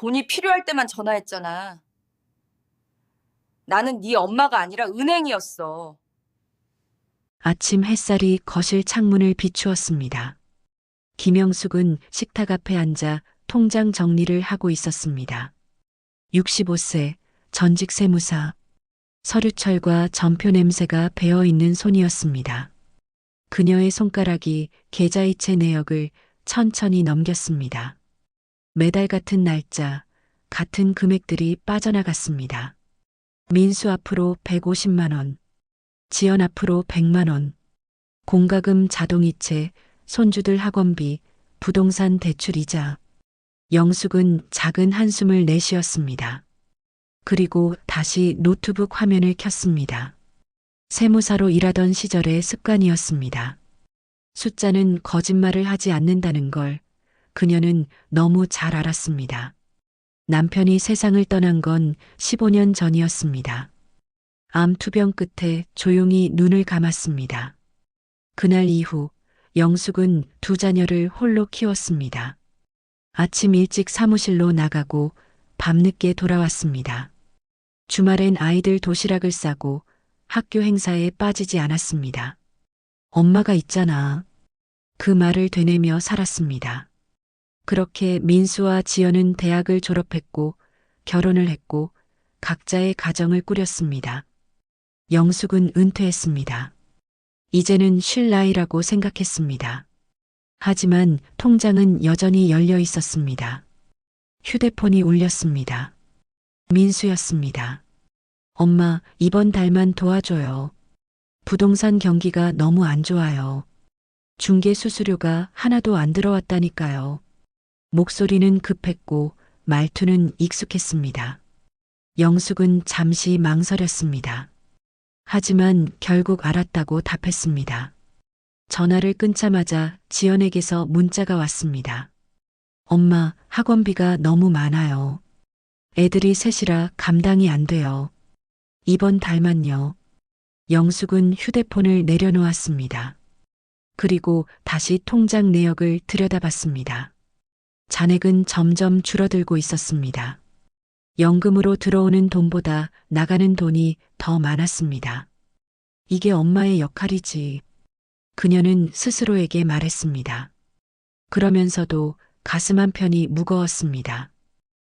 돈이 필요할 때만 전화했잖아. 나는 네 엄마가 아니라 은행이었어. 아침 햇살이 거실 창문을 비추었습니다. 김영숙은 식탁 앞에 앉아 통장 정리를 하고 있었습니다. 65세, 전직 세무사, 서류철과 전표 냄새가 배어 있는 손이었습니다. 그녀의 손가락이 계좌이체 내역을 천천히 넘겼습니다. 매달 같은 날짜, 같은 금액들이 빠져나갔습니다. 민수 앞으로 150만 원, 지연 앞으로 100만 원, 공과금 자동이체, 손주들 학원비, 부동산 대출이자. 영숙은 작은 한숨을 내쉬었습니다. 그리고 다시 노트북 화면을 켰습니다. 세무사로 일하던 시절의 습관이었습니다. 숫자는 거짓말을 하지 않는다는 걸 그녀는 너무 잘 알았습니다. 남편이 세상을 떠난 건 15년 전이었습니다. 암 투병 끝에 조용히 눈을 감았습니다. 그날 이후 영숙은 두 자녀를 홀로 키웠습니다. 아침 일찍 사무실로 나가고 밤늦게 돌아왔습니다. 주말엔 아이들 도시락을 싸고 학교 행사에 빠지지 않았습니다. 엄마가 있잖아. 그 말을 되뇌며 살았습니다. 그렇게 민수와 지연은 대학을 졸업했고 결혼을 했고 각자의 가정을 꾸렸습니다. 영숙은 은퇴했습니다. 이제는 쉴 나이라고 생각했습니다. 하지만 통장은 여전히 열려 있었습니다. 휴대폰이 울렸습니다. 민수였습니다. 엄마, 이번 달만 도와줘요. 부동산 경기가 너무 안 좋아요. 중개 수수료가 하나도 안 들어왔다니까요. 목소리는 급했고 말투는 익숙했습니다. 영숙은 잠시 망설였습니다. 하지만 결국 알았다고 답했습니다. 전화를 끊자마자 지연에게서 문자가 왔습니다. 엄마, 학원비가 너무 많아요. 애들이 셋이라 감당이 안 돼요. 이번 달만요. 영숙은 휴대폰을 내려놓았습니다. 그리고 다시 통장 내역을 들여다봤습니다. 잔액은 점점 줄어들고 있었습니다. 연금으로 들어오는 돈보다 나가는 돈이 더 많았습니다. 이게 엄마의 역할이지. 그녀는 스스로에게 말했습니다. 그러면서도 가슴 한편이 무거웠습니다.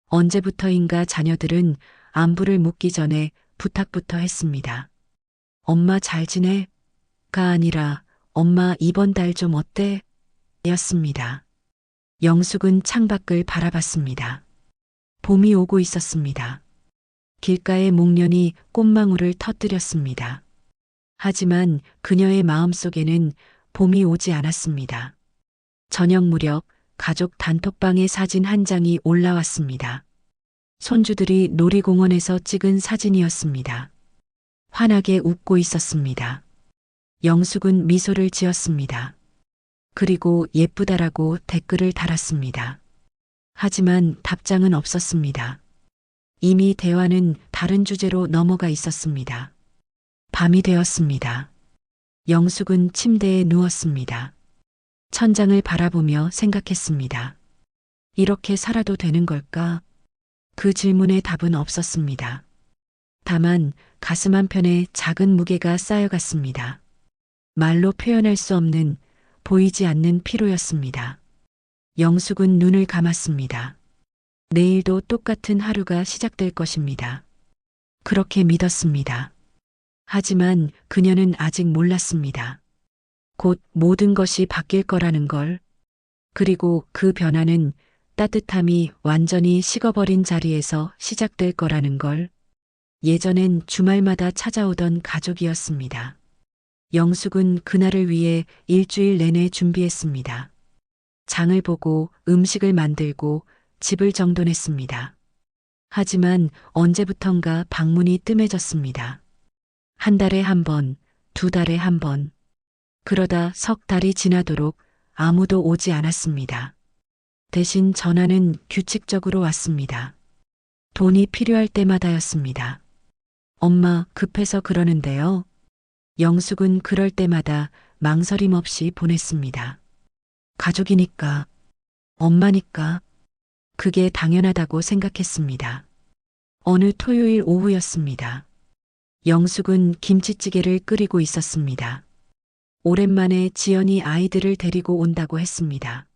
언제부터인가 자녀들은 안부를 묻기 전에 부탁부터 했습니다. 엄마 잘 지내? 가 아니라 엄마 이번 달 좀 어때? 였습니다. 영숙은 창밖을 바라봤습니다. 봄이 오고 있었습니다. 길가의 목련이 꽃망울을 터뜨렸습니다. 하지만 그녀의 마음속에는 봄이 오지 않았습니다. 저녁 무렵 가족 단톡방에 사진 한 장이 올라왔습니다. 손주들이 놀이공원에서 찍은 사진이었습니다. 환하게 웃고 있었습니다. 영숙은 미소를 지었습니다. 그리고 예쁘다라고 댓글을 달았습니다. 하지만 답장은 없었습니다. 이미 대화는 다른 주제로 넘어가 있었습니다. 밤이 되었습니다. 영숙은 침대에 누웠습니다. 천장을 바라보며 생각했습니다. 이렇게 살아도 되는 걸까? 그 질문에 답은 없었습니다. 다만 가슴 한편에 작은 무게가 쌓여갔습니다. 말로 표현할 수 없는 보이지 않는 피로였습니다. 영숙은 눈을 감았습니다. 내일도 똑같은 하루가 시작될 것입니다. 그렇게 믿었습니다. 하지만 그녀는 아직 몰랐습니다. 곧 모든 것이 바뀔 거라는 걸. 그리고 그 변화는 따뜻함이 완전히 식어버린 자리에서 시작될 거라는 걸. 예전엔 주말마다 찾아오던 가족이었습니다. 영숙은 그날을 위해 일주일 내내 준비했습니다. 장을 보고 음식을 만들고 집을 정돈했습니다. 하지만 언제부턴가 방문이 뜸해졌습니다. 한 달에 한 번, 두 달에 한 번. 그러다 석 달이 지나도록 아무도 오지 않았습니다. 대신 전화는 규칙적으로 왔습니다. 돈이 필요할 때마다였습니다. 엄마, 급해서 그러는데요. 영숙은 그럴 때마다 망설임 없이 보냈습니다. 가족이니까, 엄마니까. 그게 당연하다고 생각했습니다. 어느 토요일 오후였습니다. 영숙은 김치찌개를 끓이고 있었습니다. 오랜만에 지연이 아이들을 데리고 온다고 했습니다.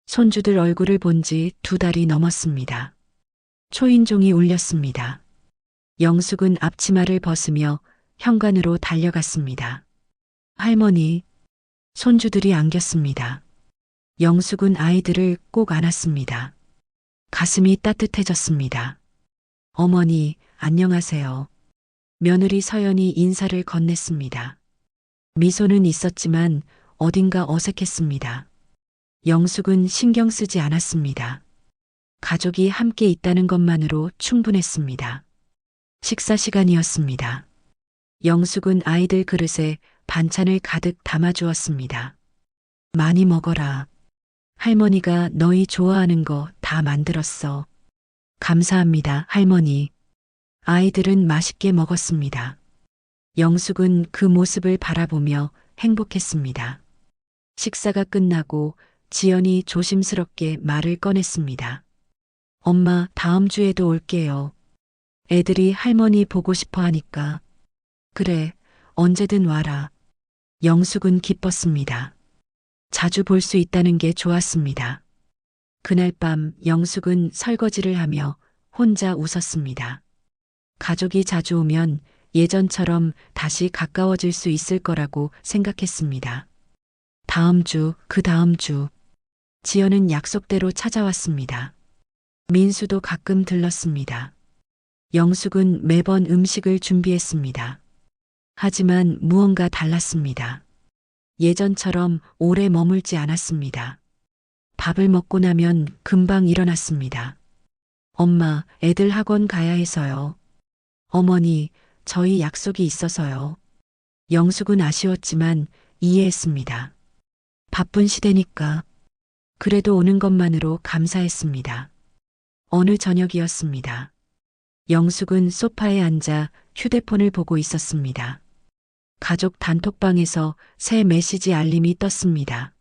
손주들 얼굴을 본 지 2달이 넘었습니다. 초인종이 울렸습니다. 영숙은 앞치마를 벗으며 현관으로 달려갔습니다. 할머니, 손주들이 안겼습니다. 영숙은 아이들을 꼭 안았습니다. 가슴이 따뜻해졌습니다. 어머니, 안녕하세요. 며느리 서연이 인사를 건넸습니다. 미소는 있었지만 어딘가 어색했습니다. 영숙은 신경 쓰지 않았습니다. 가족이 함께 있다는 것만으로 충분했습니다. 식사 시간이었습니다. 영숙은 아이들 그릇에 반찬을 가득 담아주었습니다. 많이 먹어라. 할머니가 너희 좋아하는 거 다 만들었어. 감사합니다, 할머니. 아이들은 맛있게 먹었습니다. 영숙은 그 모습을 바라보며 행복했습니다. 식사가 끝나고 지연이 조심스럽게 말을 꺼냈습니다. 엄마, 다음 주에도 올게요. 애들이 할머니 보고 싶어 하니까. 그래, 언제든 와라. 영숙은 기뻤습니다. 자주 볼 수 있다는 게 좋았습니다. 그날 밤 영숙은 설거지를 하며 혼자 웃었습니다. 가족이 자주 오면 예전처럼 다시 가까워질 수 있을 거라고 생각했습니다. 다음 주, 그 다음 주. 지연은 약속대로 찾아왔습니다. 민수도 가끔 들렀습니다. 영숙은 매번 음식을 준비했습니다. 하지만 무언가 달랐습니다. 예전처럼 오래 머물지 않았습니다. 밥을 먹고 나면 금방 일어났습니다. 엄마, 애들 학원 가야 해서요. 어머니, 저희 약속이 있어서요. 영숙은 아쉬웠지만 이해했습니다. 바쁜 시대니까. 그래도 오는 것만으로 감사했습니다. 어느 저녁이었습니다. 영숙은 소파에 앉아 휴대폰을 보고 있었습니다. 가족 단톡방에서 새 메시지 알림이 떴습니다.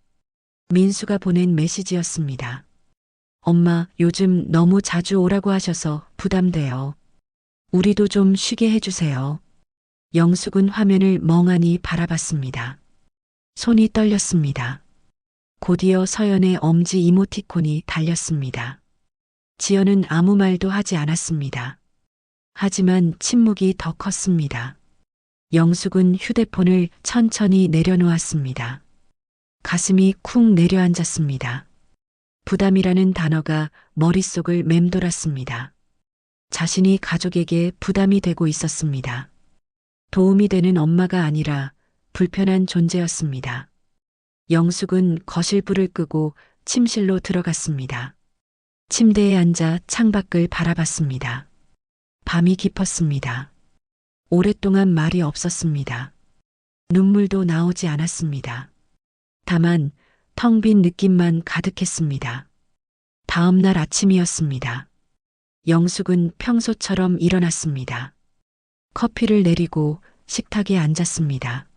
민수가 보낸 메시지였습니다. 엄마, 요즘 너무 자주 오라고 하셔서 부담돼요. 우리도 좀 쉬게 해주세요. 영숙은 화면을 멍하니 바라봤습니다. 손이 떨렸습니다. 곧이어 서연의 엄지 이모티콘이 달렸습니다. 지연은 아무 말도 하지 않았습니다. 하지만 침묵이 더 컸습니다. 영숙은 휴대폰을 천천히 내려놓았습니다. 가슴이 쿵 내려앉았습니다. 부담이라는 단어가 머릿속을 맴돌았습니다. 자신이 가족에게 부담이 되고 있었습니다. 도움이 되는 엄마가 아니라 불편한 존재였습니다. 영숙은 거실 불을 끄고 침실로 들어갔습니다. 침대에 앉아 창밖을 바라봤습니다. 밤이 깊었습니다. 오랫동안 말이 없었습니다. 눈물도 나오지 않았습니다. 다만 텅 빈 느낌만 가득했습니다. 다음 날 아침이었습니다. 영숙은 평소처럼 일어났습니다. 커피를 내리고 식탁에 앉았습니다.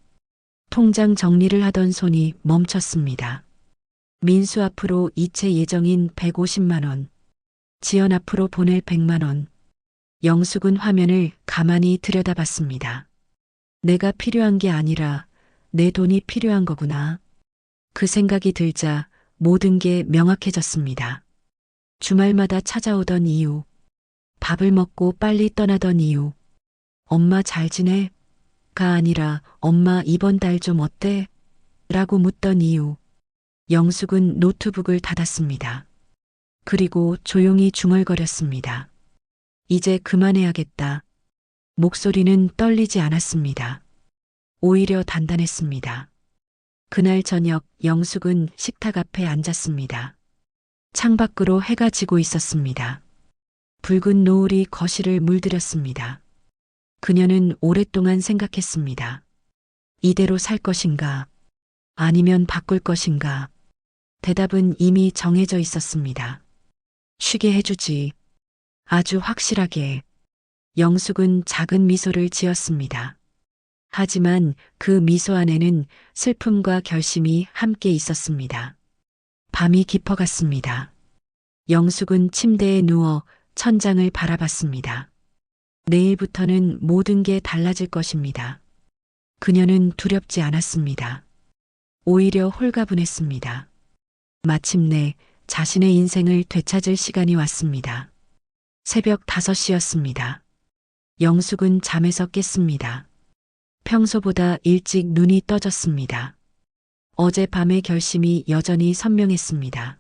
통장 정리를 하던 손이 멈췄습니다. 민수 앞으로 이체 예정인 150만 원, 지연 앞으로 보낼 100만 원. 영숙은 화면을 가만히 들여다봤습니다. 내가 필요한 게 아니라 내 돈이 필요한 거구나. 그 생각이 들자 모든 게 명확해졌습니다. 주말마다 찾아오던 이유, 밥을 먹고 빨리 떠나던 이유, 엄마 잘 지내? 가 아니라 엄마 이번 달 좀 어때? 라고 묻던 이유. 영숙은 노트북을 닫았습니다. 그리고 조용히 중얼거렸습니다. 이제 그만해야겠다. 목소리는 떨리지 않았습니다. 오히려 단단했습니다. 그날 저녁 영숙은 식탁 앞에 앉았습니다. 창밖으로 해가 지고 있었습니다. 붉은 노을이 거실을 물들였습니다. 그녀는 오랫동안 생각했습니다. 이대로 살 것인가? 아니면 바꿀 것인가? 대답은 이미 정해져 있었습니다. 쉬게 해주지. 아주 확실하게. 영숙은 작은 미소를 지었습니다. 하지만 그 미소 안에는 슬픔과 결심이 함께 있었습니다. 밤이 깊어갔습니다. 영숙은 침대에 누워 천장을 바라봤습니다. 내일부터는 모든 게 달라질 것입니다. 그녀는 두렵지 않았습니다. 오히려 홀가분했습니다. 마침내 자신의 인생을 되찾을 시간이 왔습니다. 새벽 5시였습니다. 영숙은 잠에서 깼습니다. 평소보다 일찍 눈이 떠졌습니다. 어젯밤의 결심이 여전히 선명했습니다.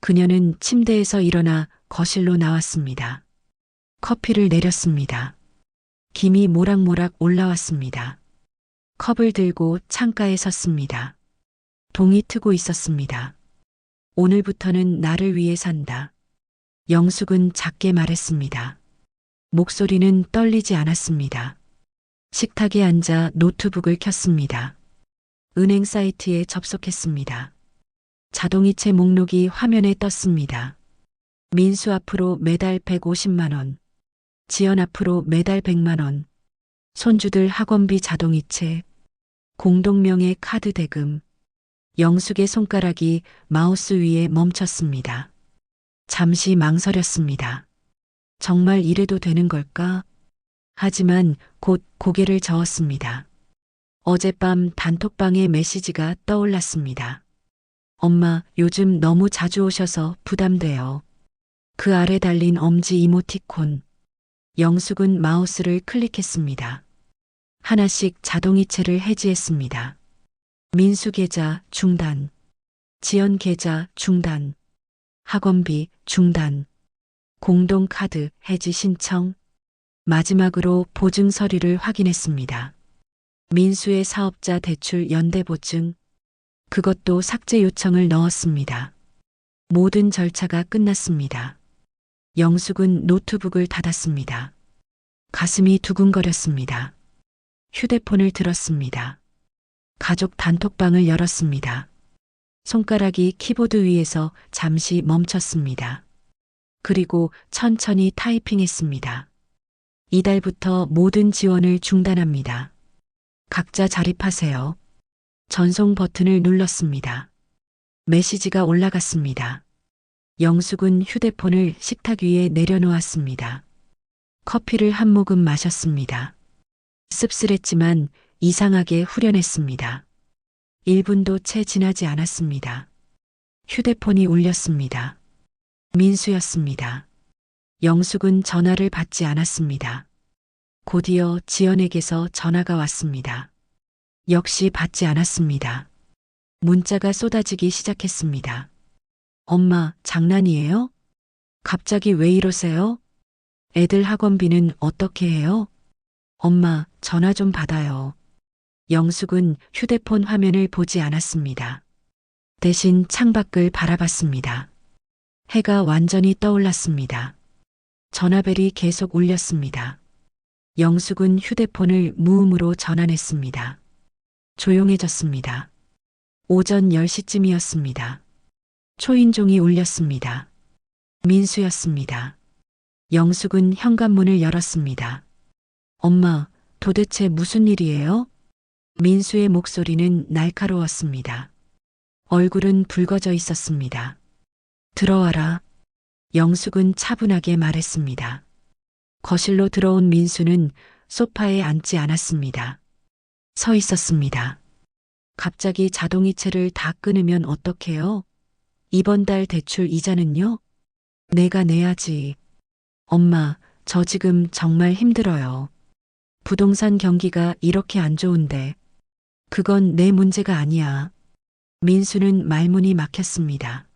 그녀는 침대에서 일어나 거실로 나왔습니다. 커피를 내렸습니다. 김이 모락모락 올라왔습니다. 컵을 들고 창가에 섰습니다. 동이 트고 있었습니다. 오늘부터는 나를 위해 산다. 영숙은 작게 말했습니다. 목소리는 떨리지 않았습니다. 식탁에 앉아 노트북을 켰습니다. 은행 사이트에 접속했습니다. 자동이체 목록이 화면에 떴습니다. 민수 앞으로 매달 150만 원, 지연 앞으로 매달 100만 원, 손주들 학원비 자동이체, 공동명의 카드 대금. 영숙의 손가락이 마우스 위에 멈췄습니다. 잠시 망설였습니다. 정말 이래도 되는 걸까? 하지만 곧 고개를 저었습니다. 어젯밤 단톡방에 메시지가 떠올랐습니다. 엄마, 요즘 너무 자주 오셔서 부담돼요. 그 아래 달린 엄지 이모티콘. 영숙은 마우스를 클릭했습니다. 하나씩 자동이체를 해지했습니다. 민수 계좌 중단, 지연 계좌 중단, 학원비 중단, 공동카드 해지 신청. 마지막으로 보증 서류를 확인했습니다. 민수의 사업자 대출 연대 보증. 그것도 삭제 요청을 넣었습니다. 모든 절차가 끝났습니다. 영숙은 노트북을 닫았습니다. 가슴이 두근거렸습니다. 휴대폰을 들었습니다. 가족 단톡방을 열었습니다. 손가락이 키보드 위에서 잠시 멈췄습니다. 그리고 천천히 타이핑했습니다. 이달부터 모든 지원을 중단합니다. 각자 자립하세요. 전송 버튼을 눌렀습니다. 메시지가 올라갔습니다. 영숙은 휴대폰을 식탁 위에 내려놓았습니다. 커피를 한 모금 마셨습니다. 씁쓸했지만 이상하게 후련했습니다. 1분도 채 지나지 않았습니다. 휴대폰이 울렸습니다. 민수였습니다. 영숙은 전화를 받지 않았습니다. 곧이어 지연에게서 전화가 왔습니다. 역시 받지 않았습니다. 문자가 쏟아지기 시작했습니다. 엄마, 장난이에요? 갑자기 왜 이러세요? 애들 학원비는 어떻게 해요? 엄마, 전화 좀 받아요. 영숙은 휴대폰 화면을 보지 않았습니다. 대신 창밖을 바라봤습니다. 해가 완전히 떠올랐습니다. 전화벨이 계속 울렸습니다. 영숙은 휴대폰을 무음으로 전환했습니다. 조용해졌습니다. 오전 10시쯤이었습니다. 초인종이 울렸습니다. 민수였습니다. 영숙은 현관문을 열었습니다. 엄마, 도대체 무슨 일이에요? 민수의 목소리는 날카로웠습니다. 얼굴은 붉어져 있었습니다. 들어와라. 영숙은 차분하게 말했습니다. 거실로 들어온 민수는 소파에 앉지 않았습니다. 서 있었습니다. 갑자기 자동이체를 다 끊으면 어떡해요? 이번 달 대출 이자는요? 내가 내야지. 엄마, 저 지금 정말 힘들어요. 부동산 경기가 이렇게 안 좋은데. 그건 내 문제가 아니야. 민수는 말문이 막혔습니다.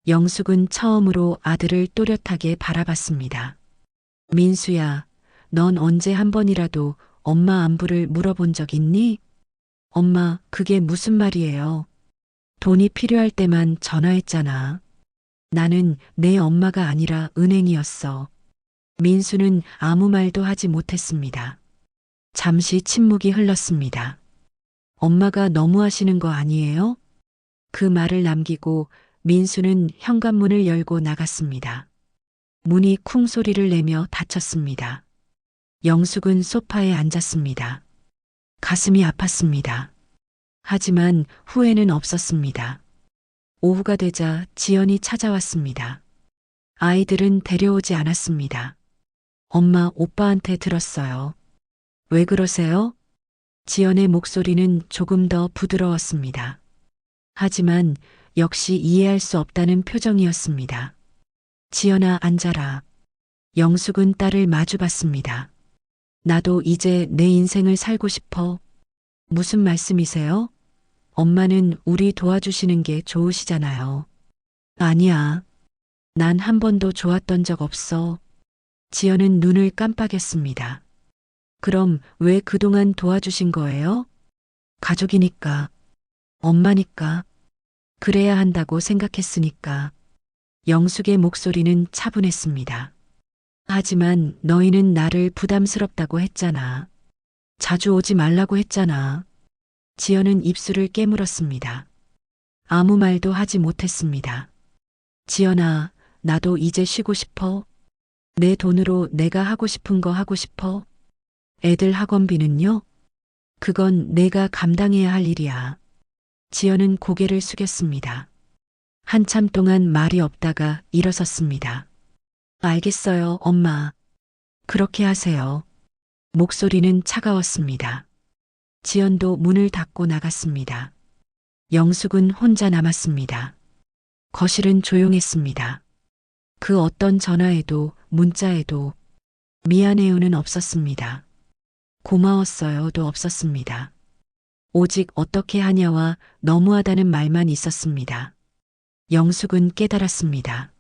영숙은 처음으로 아들을 또렷하게 바라봤습니다. 민수야, 넌 언제 한 번이라도 엄마 안부를 물어본 적 있니? 엄마, 그게 무슨 말이에요? 돈이 필요할 때만 전화했잖아. 나는 내 엄마가 아니라 은행이었어. 민수는 아무 말도 하지 못했습니다. 잠시 침묵이 흘렀습니다. 엄마가 너무하시는 거 아니에요? 그 말을 남기고 민수는 현관문을 열고 나갔습니다. 문이 쿵 소리를 내며 닫혔습니다. 영숙은 소파에 앉았습니다. 가슴이 아팠습니다. 하지만 후회는 없었습니다. 오후가 되자 지연이 찾아왔습니다. 아이들은 데려오지 않았습니다. 엄마, 오빠한테 들었어요. 왜 그러세요? 지연의 목소리는 조금 더 부드러웠습니다. 하지만 역시 이해할 수 없다는 표정이었습니다. 지연아, 앉아라. 영숙은 딸을 마주봤습니다. 나도 이제 내 인생을 살고 싶어. 무슨 말씀이세요? 엄마는 우리 도와주시는 게 좋으시잖아요. 아니야. 난 한 번도 좋았던 적 없어. 지연은 눈을 깜빡였습니다. 그럼 왜 그동안 도와주신 거예요? 가족이니까. 엄마니까. 그래야 한다고 생각했으니까. 영숙의 목소리는 차분했습니다. 하지만 너희는 나를 부담스럽다고 했잖아. 자주 오지 말라고 했잖아. 지연은 입술을 깨물었습니다. 아무 말도 하지 못했습니다. 지연아, 나도 이제 쉬고 싶어. 내 돈으로 내가 하고 싶은 거 하고 싶어. 애들 학원비는요? 그건 내가 감당해야 할 일이야. 지연은 고개를 숙였습니다. 한참 동안 말이 없다가 일어섰습니다. 알겠어요, 엄마. 그렇게 하세요. 목소리는 차가웠습니다. 지연도 문을 닫고 나갔습니다. 영숙은 혼자 남았습니다. 거실은 조용했습니다. 그 어떤 전화에도 문자에도 미안해요는 없었습니다. 고마웠어요도 없었습니다. 오직 어떻게 하냐와 너무하다는 말만 있었습니다. 영숙은 깨달았습니다.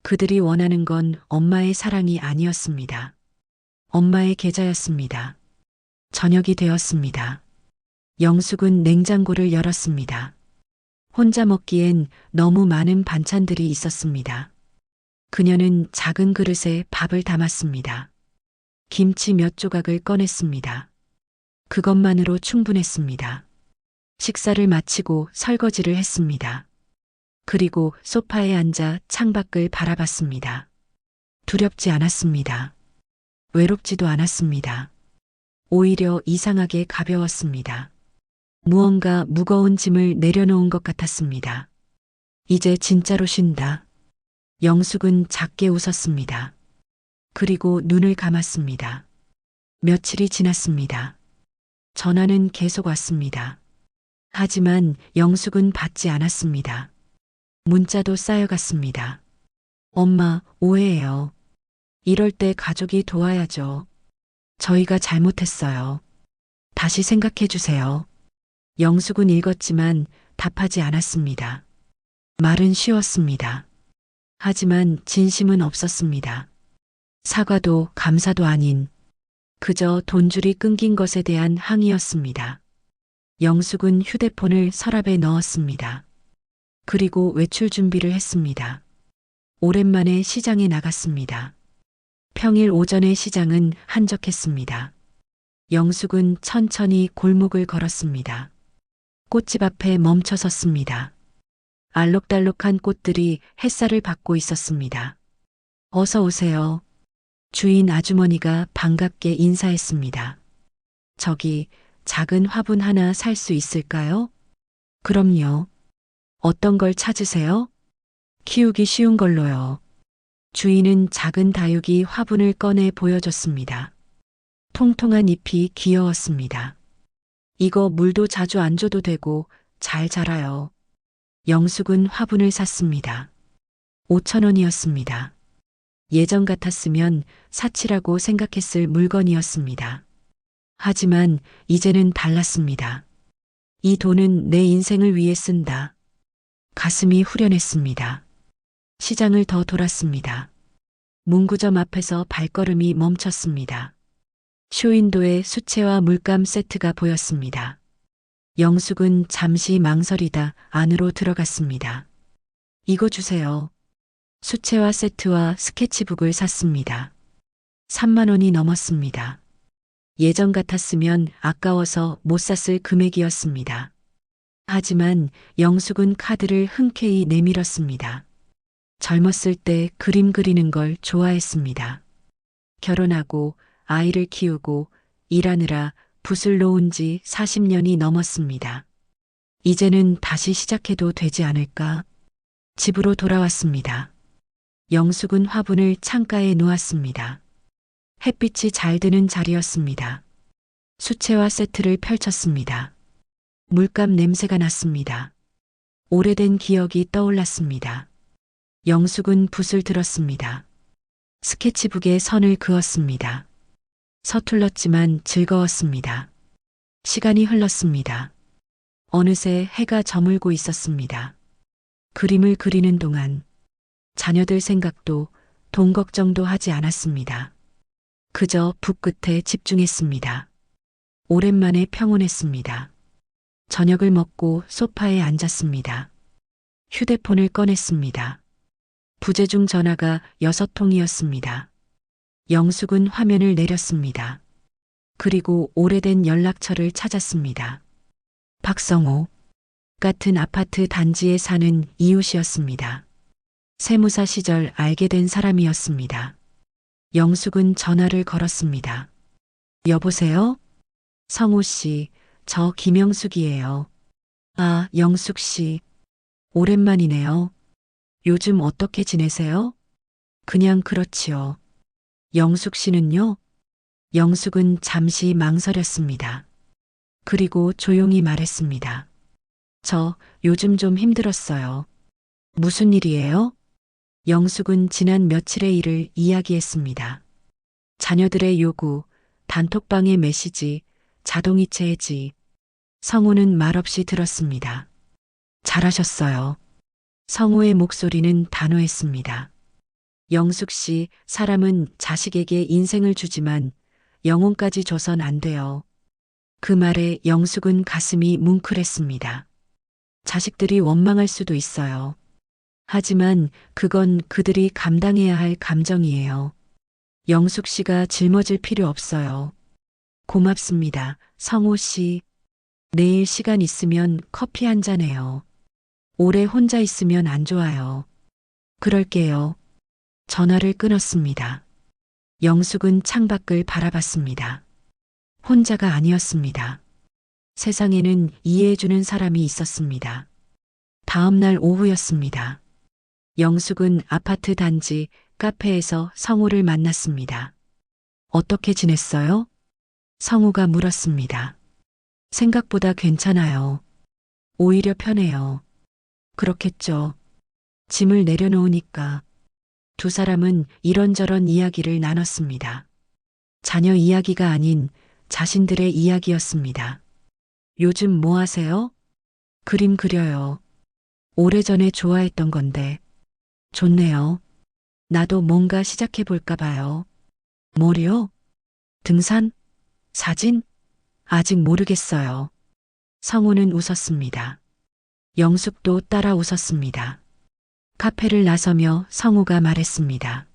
그들이 원하는 건 엄마의 사랑이 아니었습니다. 엄마의 계좌였습니다. 저녁이 되었습니다. 영숙은 냉장고를 열었습니다. 혼자 먹기엔 너무 많은 반찬들이 있었습니다. 그녀는 작은 그릇에 밥을 담았습니다. 김치 몇 조각을 꺼냈습니다. 그것만으로 충분했습니다. 식사를 마치고 설거지를 했습니다. 그리고 소파에 앉아 창밖을 바라봤습니다. 두렵지 않았습니다. 외롭지도 않았습니다. 오히려 이상하게 가벼웠습니다. 무언가 무거운 짐을 내려놓은 것 같았습니다. 이제 진짜로 쉰다. 영숙은 작게 웃었습니다. 그리고 눈을 감았습니다. 며칠이 지났습니다. 전화는 계속 왔습니다. 하지만 영숙은 받지 않았습니다. 문자도 쌓여갔습니다. 엄마, 오해해요. 이럴 때 가족이 도와야죠. 저희가 잘못했어요. 다시 생각해 주세요. 영숙은 읽었지만 답하지 않았습니다. 말은 쉬웠습니다. 하지만 진심은 없었습니다. 사과도 감사도 아닌 그저 돈줄이 끊긴 것에 대한 항의였습니다. 영숙은 휴대폰을 서랍에 넣었습니다. 그리고 외출 준비를 했습니다. 오랜만에 시장에 나갔습니다. 평일 오전의 시장은 한적했습니다. 영숙은 천천히 골목을 걸었습니다. 꽃집 앞에 멈춰 섰습니다. 알록달록한 꽃들이 햇살을 받고 있었습니다. 어서 오세요. 주인 아주머니가 반갑게 인사했습니다. 저기 작은 화분 하나 살 수 있을까요? 그럼요. 어떤 걸 찾으세요? 키우기 쉬운 걸로요. 주인은 작은 다육이 화분을 꺼내 보여줬습니다. 통통한 잎이 귀여웠습니다. 이거 물도 자주 안 줘도 되고 잘 자라요. 영숙은 화분을 샀습니다. 5,000원이었습니다. 예전 같았으면 사치라고 생각했을 물건이었습니다. 하지만 이제는 달랐습니다. 이 돈은 내 인생을 위해 쓴다. 가슴이 후련했습니다. 시장을 더 돌았습니다. 문구점 앞에서 발걸음이 멈췄습니다. 쇼윈도에 수채화 물감 세트가 보였습니다. 영숙은 잠시 망설이다 안으로 들어갔습니다. 이거 주세요. 수채화 세트와 스케치북을 샀습니다. 3만 원이 넘었습니다. 예전 같았으면 아까워서 못 샀을 금액이었습니다. 하지만 영숙은 카드를 흔쾌히 내밀었습니다. 젊었을 때 그림 그리는 걸 좋아했습니다. 결혼하고 아이를 키우고 일하느라 붓을 놓은 지 40년이 넘었습니다. 이제는 다시 시작해도 되지 않을까? 집으로 돌아왔습니다. 영숙은 화분을 창가에 놓았습니다. 햇빛이 잘 드는 자리였습니다. 수채화 세트를 펼쳤습니다. 물감 냄새가 났습니다. 오래된 기억이 떠올랐습니다. 영숙은 붓을 들었습니다. 스케치북에 선을 그었습니다. 서툴렀지만 즐거웠습니다. 시간이 흘렀습니다. 어느새 해가 저물고 있었습니다. 그림을 그리는 동안 자녀들 생각도 돈 걱정도 하지 않았습니다. 그저 붓 끝에 집중했습니다. 오랜만에 평온했습니다. 저녁을 먹고 소파에 앉았습니다. 휴대폰을 꺼냈습니다. 부재중 전화가 6통이었습니다. 영숙은 화면을 내렸습니다. 그리고 오래된 연락처를 찾았습니다. 박성호 같은 아파트 단지에 사는 이웃이었습니다. 세무사 시절 알게 된 사람이었습니다. 영숙은 전화를 걸었습니다. 여보세요? 성호 씨, 저 김영숙이에요. 아, 영숙 씨. 오랜만이네요. 요즘 어떻게 지내세요? 그냥 그렇지요. 영숙 씨는요? 영숙은 잠시 망설였습니다. 그리고 조용히 말했습니다. 저 요즘 좀 힘들었어요. 무슨 일이에요? 영숙은 지난 며칠의 일을 이야기했습니다. 자녀들의 요구, 단톡방의 메시지, 자동이체 해지. 성우는 말없이 들었습니다. 잘하셨어요. 성우의 목소리는 단호했습니다. 영숙 씨, 사람은 자식에게 인생을 주지만 영혼까지 줘선 안 돼요. 그 말에 영숙은 가슴이 뭉클했습니다. 자식들이 원망할 수도 있어요. 하지만 그건 그들이 감당해야 할 감정이에요. 영숙 씨가 짊어질 필요 없어요. 고맙습니다. 성호 씨. 내일 시간 있으면 커피 한 잔 해요. 오래 혼자 있으면 안 좋아요. 그럴게요. 전화를 끊었습니다. 영숙은 창밖을 바라봤습니다. 혼자가 아니었습니다. 세상에는 이해해주는 사람이 있었습니다. 다음 날 오후였습니다. 영숙은 아파트 단지 카페에서 성우를 만났습니다. 어떻게 지냈어요? 성우가 물었습니다. 생각보다 괜찮아요. 오히려 편해요. 그렇겠죠. 짐을 내려놓으니까. 두 사람은 이런저런 이야기를 나눴습니다. 자녀 이야기가 아닌 자신들의 이야기였습니다. 요즘 뭐 하세요? 그림 그려요. 오래전에 좋아했던 건데. 좋네요. 나도 뭔가 시작해 볼까 봐요. 뭐요? 등산? 사진? 아직 모르겠어요. 성우는 웃었습니다. 영숙도 따라 웃었습니다. 카페를 나서며 성우가 말했습니다.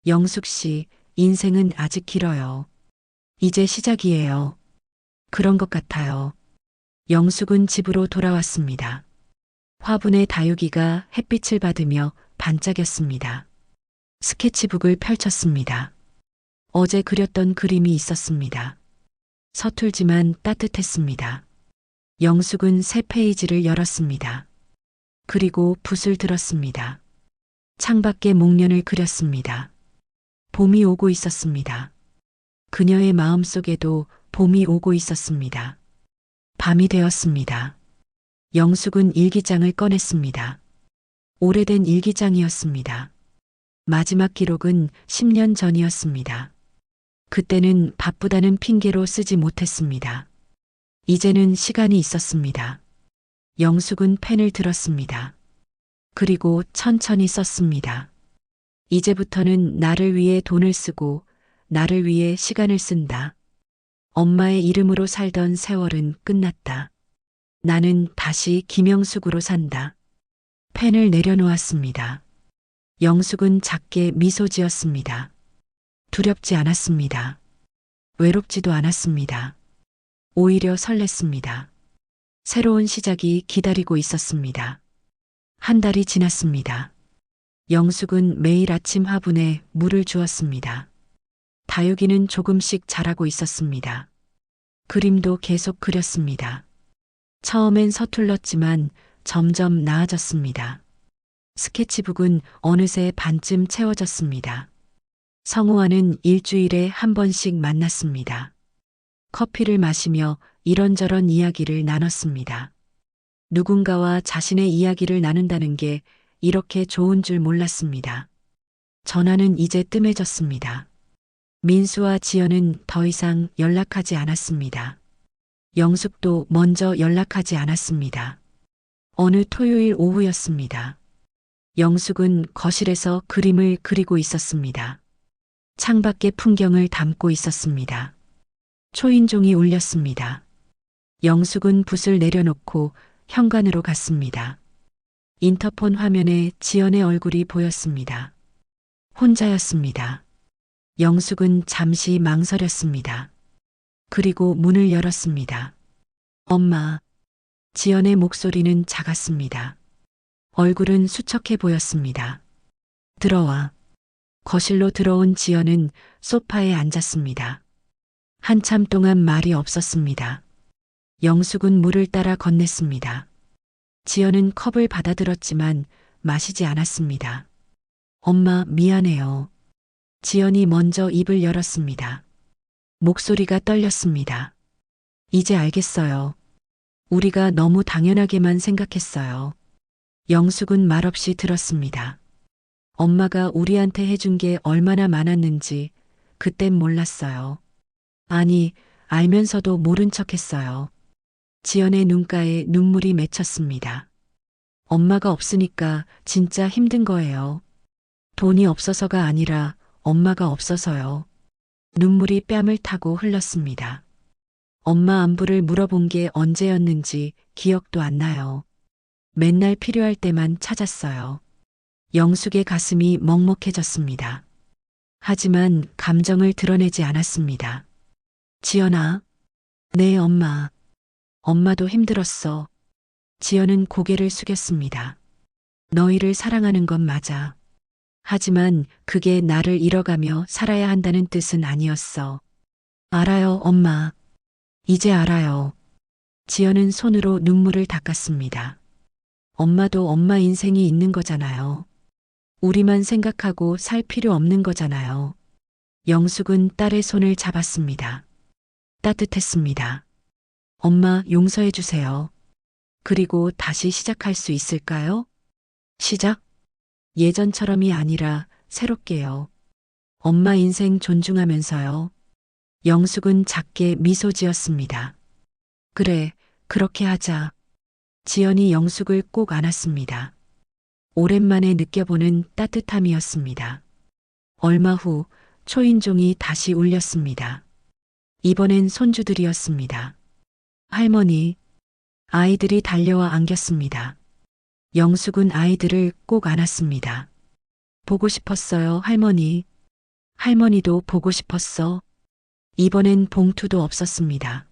영숙 씨, 인생은 아직 길어요. 이제 시작이에요. 그런 것 같아요. 영숙은 집으로 돌아왔습니다. 화분의 다육이가 햇빛을 받으며 반짝였습니다. 스케치북을 펼쳤습니다. 어제 그렸던 그림이 있었습니다. 서툴지만 따뜻했습니다. 영숙은 새 페이지를 열었습니다. 그리고 붓을 들었습니다. 창밖에 목련을 그렸습니다. 봄이 오고 있었습니다. 그녀의 마음속에도 봄이 오고 있었습니다. 밤이 되었습니다. 영숙은 일기장을 꺼냈습니다. 오래된 일기장이었습니다. 마지막 기록은 10년 전이었습니다. 그때는 바쁘다는 핑계로 쓰지 못했습니다. 이제는 시간이 있었습니다. 영숙은 펜을 들었습니다. 그리고 천천히 썼습니다. 이제부터는 나를 위해 돈을 쓰고 나를 위해 시간을 쓴다. 엄마의 이름으로 살던 세월은 끝났다. 나는 다시 김영숙으로 산다. 펜을 내려놓았습니다. 영숙은 작게 미소 지었습니다. 두렵지 않았습니다. 외롭지도 않았습니다. 오히려 설렜습니다. 새로운 시작이 기다리고 있었습니다. 한 달이 지났습니다. 영숙은 매일 아침 화분에 물을 주었습니다. 다육이는 조금씩 자라고 있었습니다. 그림도 계속 그렸습니다. 처음엔 서툴렀지만 점점 나아졌습니다. 스케치북은 어느새 반쯤 채워졌습니다. 성우와는 일주일에 한 번씩 만났습니다. 커피를 마시며 이런저런 이야기를 나눴습니다. 누군가와 자신의 이야기를 나눈다는 게 이렇게 좋은 줄 몰랐습니다. 전화는 이제 뜸해졌습니다. 민수와 지연은 더 이상 연락하지 않았습니다. 영숙도 먼저 연락하지 않았습니다. 어느 토요일 오후였습니다. 영숙은 거실에서 그림을 그리고 있었습니다. 창밖의 풍경을 담고 있었습니다. 초인종이 울렸습니다. 영숙은 붓을 내려놓고 현관으로 갔습니다. 인터폰 화면에 지연의 얼굴이 보였습니다. 혼자였습니다. 영숙은 잠시 망설였습니다. 그리고 문을 열었습니다. 엄마. 지연의 목소리는 작았습니다. 얼굴은 수척해 보였습니다. 들어와. 거실로 들어온 지연은 소파에 앉았습니다. 한참 동안 말이 없었습니다. 영숙은 물을 따라 건넸습니다. 지연은 컵을 받아들었지만 마시지 않았습니다. 엄마, 미안해요. 지연이 먼저 입을 열었습니다. 목소리가 떨렸습니다. 이제 알겠어요. 우리가 너무 당연하게만 생각했어요. 영숙은 말없이 들었습니다. 엄마가 우리한테 해준 게 얼마나 많았는지 그땐 몰랐어요. 아니, 알면서도 모른 척 했어요. 지연의 눈가에 눈물이 맺혔습니다. 엄마가 없으니까 진짜 힘든 거예요. 돈이 없어서가 아니라 엄마가 없어서요. 눈물이 뺨을 타고 흘렀습니다. 엄마 안부를 물어본 게 언제였는지 기억도 안 나요. 맨날 필요할 때만 찾았어요. 영숙의 가슴이 먹먹해졌습니다. 하지만 감정을 드러내지 않았습니다. 지연아. 네, 엄마. 엄마도 힘들었어. 지연은 고개를 숙였습니다. 너희를 사랑하는 건 맞아. 하지만 그게 나를 잃어가며 살아야 한다는 뜻은 아니었어. 알아요, 엄마. 이제 알아요. 지연은 손으로 눈물을 닦았습니다. 엄마도 엄마 인생이 있는 거잖아요. 우리만 생각하고 살 필요 없는 거잖아요. 영숙은 딸의 손을 잡았습니다. 따뜻했습니다. 엄마, 용서해 주세요. 그리고 다시 시작할 수 있을까요? 시작? 예전처럼이 아니라 새롭게요. 엄마 인생 존중하면서요. 영숙은 작게 미소 지었습니다. 그래, 그렇게 하자. 지연이 영숙을 꼭 안았습니다. 오랜만에 느껴보는 따뜻함이었습니다. 얼마 후 초인종이 다시 울렸습니다. 이번엔 손주들이었습니다. 할머니. 아이들이 달려와 안겼습니다. 영숙은 아이들을 꼭 안았습니다. 보고 싶었어요, 할머니. 할머니도 보고 싶었어. 이번엔 봉투도 없었습니다.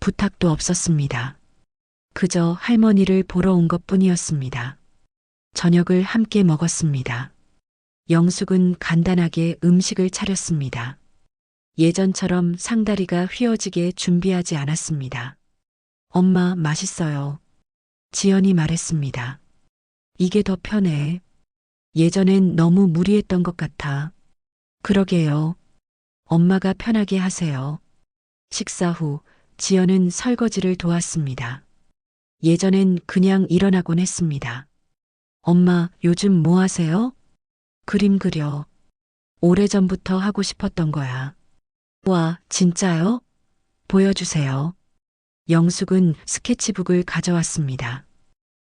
부탁도 없었습니다. 그저 할머니를 보러 온 것뿐이었습니다. 저녁을 함께 먹었습니다. 영숙은 간단하게 음식을 차렸습니다. 예전처럼 상다리가 휘어지게 준비하지 않았습니다. 엄마, 맛있어요. 지연이 말했습니다. 이게 더 편해. 예전엔 너무 무리했던 것 같아. 그러게요. 엄마가 편하게 하세요. 식사 후 지연은 설거지를 도왔습니다. 예전엔 그냥 일어나곤 했습니다. 엄마, 요즘 뭐 하세요? 그림 그려. 오래전부터 하고 싶었던 거야. 와, 진짜요? 보여주세요. 영숙은 스케치북을 가져왔습니다.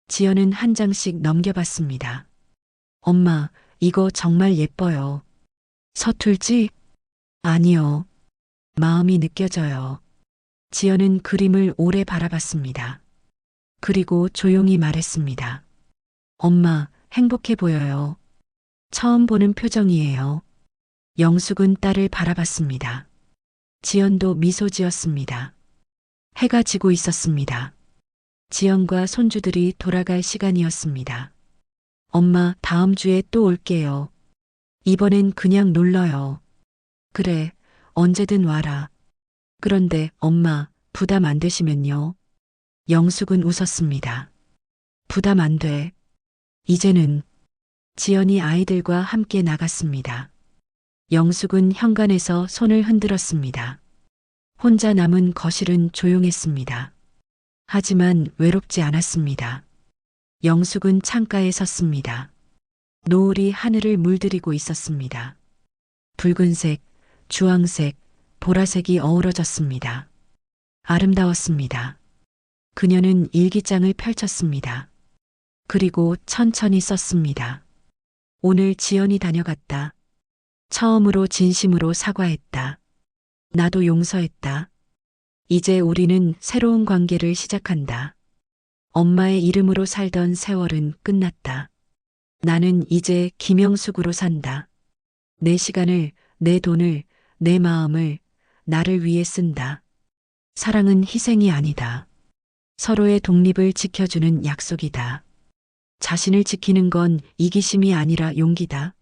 지연은 한 장씩 넘겨봤습니다. 엄마, 이거 정말 예뻐요. 서툴지? 아니요. 마음이 느껴져요. 지연은 그림을 오래 바라봤습니다. 그리고 조용히 말했습니다. 엄마, 행복해 보여요. 처음 보는 표정이에요. 영숙은 딸을 바라봤습니다. 지연도 미소 지었습니다. 해가 지고 있었습니다. 지연과 손주들이 돌아갈 시간이었습니다. 엄마, 다음 주에 또 올게요. 이번엔 그냥 놀러요. 그래, 언제든 와라. 그런데 엄마, 부담 안 되시면요. 영숙은 웃었습니다. 부담 안 돼. 이제는 지연이 아이들과 함께 나갔습니다. 영숙은 현관에서 손을 흔들었습니다. 혼자 남은 거실은 조용했습니다. 하지만 외롭지 않았습니다. 영숙은 창가에 섰습니다. 노을이 하늘을 물들이고 있었습니다. 붉은색, 주황색, 보라색이 어우러졌습니다. 아름다웠습니다. 그녀는 일기장을 펼쳤습니다. 그리고 천천히 썼습니다. 오늘 지연이 다녀갔다. 처음으로 진심으로 사과했다. 나도 용서했다. 이제 우리는 새로운 관계를 시작한다. 엄마의 이름으로 살던 세월은 끝났다. 나는 이제 김영숙으로 산다. 내 시간을, 내 돈을, 내 마음을 나를 위해 쓴다. 사랑은 희생이 아니다. 서로의 독립을 지켜주는 약속이다. 자신을 지키는 건 이기심이 아니라 용기다.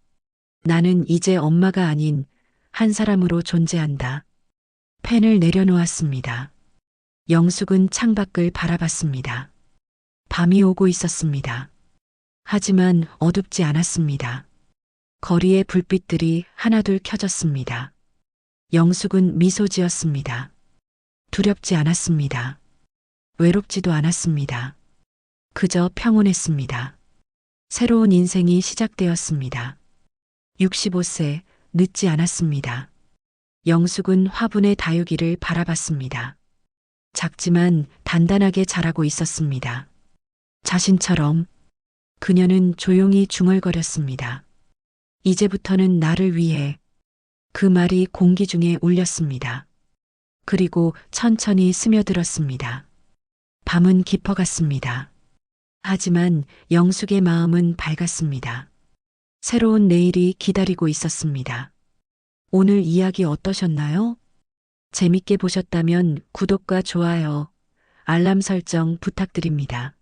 나는 이제 엄마가 아닌 한 사람으로 존재한다. 펜을 내려놓았습니다. 영숙은 창밖을 바라봤습니다. 밤이 오고 있었습니다. 하지만 어둡지 않았습니다. 거리의 불빛들이 하나둘 켜졌습니다. 영숙은 미소 지었습니다. 두렵지 않았습니다. 외롭지도 않았습니다. 그저 평온했습니다. 새로운 인생이 시작되었습니다. 65세, 늦지 않았습니다. 영숙은 화분의 다육이를 바라봤습니다. 작지만 단단하게 자라고 있었습니다. 자신처럼 그녀는 조용히 중얼거렸습니다. 이제부터는 나를 위해. 그 말이 공기 중에 울렸습니다. 그리고 천천히 스며들었습니다. 밤은 깊어갔습니다. 하지만 영숙의 마음은 밝았습니다. 새로운 내일이 기다리고 있었습니다. 오늘 이야기 어떠셨나요? 재밌게 보셨다면 구독과 좋아요, 알람 설정 부탁드립니다.